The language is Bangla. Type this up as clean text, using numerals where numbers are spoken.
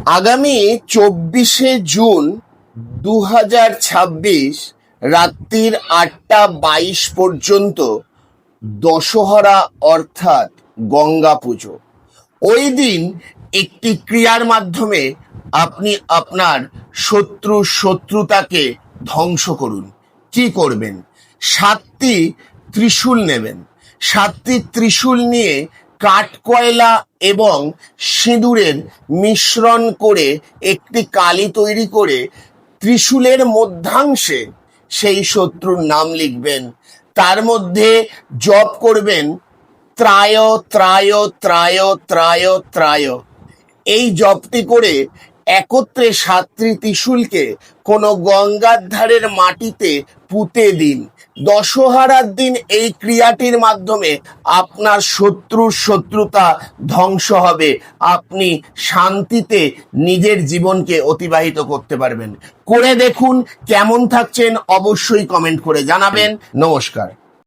আগামী 24শে জুন 2026 রাত্রির 8টা 22 পর্যন্ত দশহরা অর্থাৎ গঙ্গা পুজো। ওই দিন একটি ক্রিয়ার মাধ্যমে আপনি আপনার শত্রুতাকে ধ্বংস করুন। কি করবেন? 7টি ত্রিশূল নেবেন। 7টি ত্রিশূল নিয়ে কাঠকয়লা এবং সিঁদুরের মিশ্রণ করে একটি কালি তৈরি করে ত্রিশূলের মধ্যাংশে সেই শত্রুর নাম লিখবেন। তার মধ্যে জপ করবেন ত্রায় ত্রায় ত্রায় ত্রায় ত্রায়। এই জপটি করে একত্রে 7টি ত্রিশূলকে কোনো গঙ্গার ধারের মাটিতে পুঁতে দিন। দশহরার দিন এই ক্রিয়াটির মাধ্যমে আপনার শত্রুতা ধ্বংস হবে। আপনি শান্তিতে নিজের জীবনকে অতিবাহিত করতে পারবেন। করে দেখুন, কেমন থাকছেন অবশ্যই কমেন্ট করে জানাবেন। নমস্কার।